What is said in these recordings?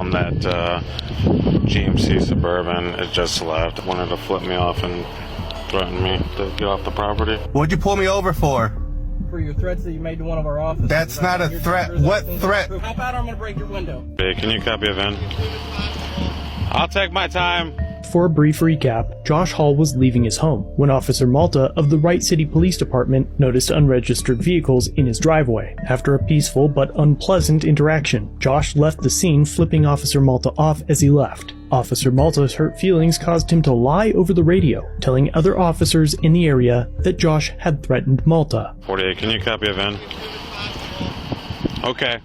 on that GMC Suburban. It just left. Wanted to flip me off and threaten me to get off the property. What'd you pull me over for? For your threats that you made to one of our officers. That's not a threat. What threat? How about I'm going to break your window? Hey, can you copy a VIN? I'll take my time. For a brief recap, Josh Hall was leaving his home when Officer Malta of the Wright City Police Department noticed unregistered vehicles in his driveway. After a peaceful but unpleasant interaction, Josh left the scene, flipping Officer Malta off as he left. Officer Malta's hurt feelings caused him to lie over the radio, telling other officers in the area that Josh had threatened Malta. 48, can you copy a VIN? Okay.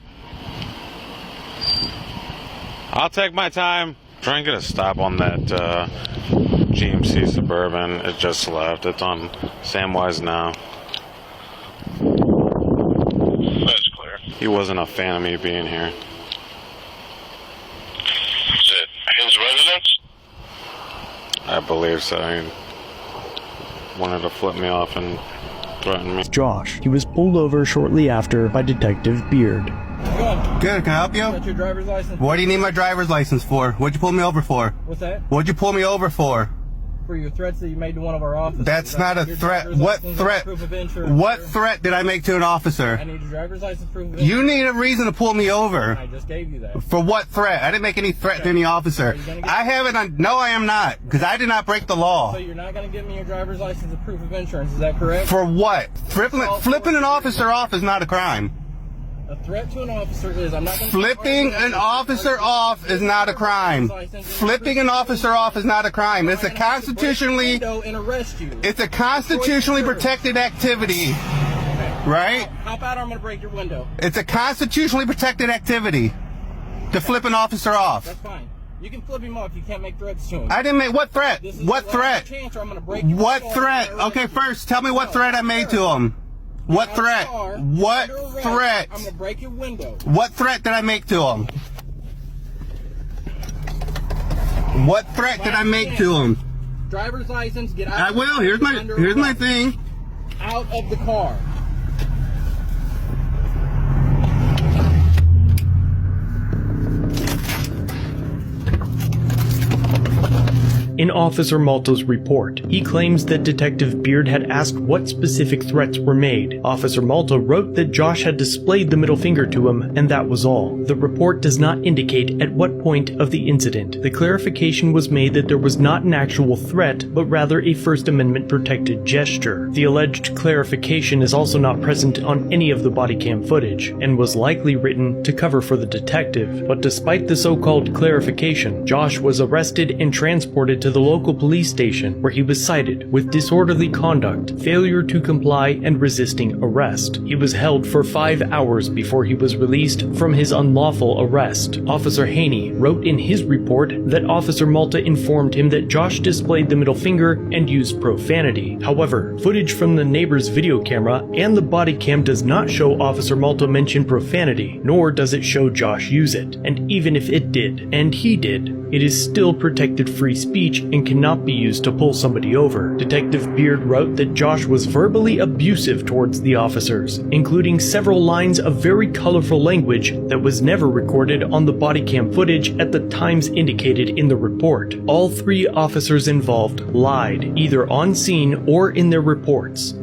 I'll take my time. Try and get a stop on that GMC Suburban. It just left. It's on Samwise now. That's clear. He wasn't a fan of me being here. Is it his residence? I believe so. He wanted to flip me off and threaten me. Josh. He was pulled over shortly after by Detective Beard. Good, can I help you? Got your driver's license? What do you need my driver's license for? What'd you pull me over for? What's that? What'd you pull me over for? For your threats that you made to one of our officers. That's not a Your threat. driver's What license, threat? Proof of insurance, What sir. threat did I make to an officer? I need your driver's license, proof of insurance. You need a reason to pull me over. I just gave you that. For what threat? I didn't make any threat to any officer. Are you gonna get- I haven't. No, I am not. Because I did not break the law. So you're not going to give me your driver's license and proof of insurance, is that correct? For what? Flipping an officer off is not a crime. A threat to an officer is, I'm not going to... Flipping an officer off is not a crime. Flipping an officer off is not a crime. It's a constitutionally... and arrest you. It's a constitutionally protected activity. Right? How about I'm going to break your window? It's a constitutionally protected activity to flip an officer off. That's fine. You can flip him off. You can't make threats to him. I didn't make... What threat? This is What the last threat? chance or I'm going to break your What window threat? and arrest Okay, you. first, tell me what threat I made to him. What threat? What threat? I'm going to break your window. What threat did I make to him? What threat did I make to him? Driver's license, get out. I will. Here's my thing. Out of the car. In Officer Malta's report, he claims that Detective Beard had asked what specific threats were made. Officer Malta wrote that Josh had displayed the middle finger to him, and that was all. The report does not indicate at what point of the incident. The clarification was made that there was not an actual threat, but rather a First Amendment protected gesture. The alleged clarification is also not present on any of the body cam footage, and was likely written to cover for the detective. But despite the so-called clarification, Josh was arrested and transported to the local police station, where he was cited with disorderly conduct, failure to comply, and resisting arrest. He was held for 5 hours before he was released from his unlawful arrest. Officer Haney wrote in his report that Officer Malta informed him that Josh displayed the middle finger and used profanity. However, footage from the neighbor's video camera and the body cam does not show Officer Malta mention profanity, nor does it show Josh use it. And even if it did, and he did, it is still protected free speech and cannot be used to pull somebody over. Detective Beard wrote that Josh was verbally abusive towards the officers, including several lines of very colorful language that was never recorded on the body cam footage at the times indicated in the report. All 3 officers involved lied, either on scene or in their reports.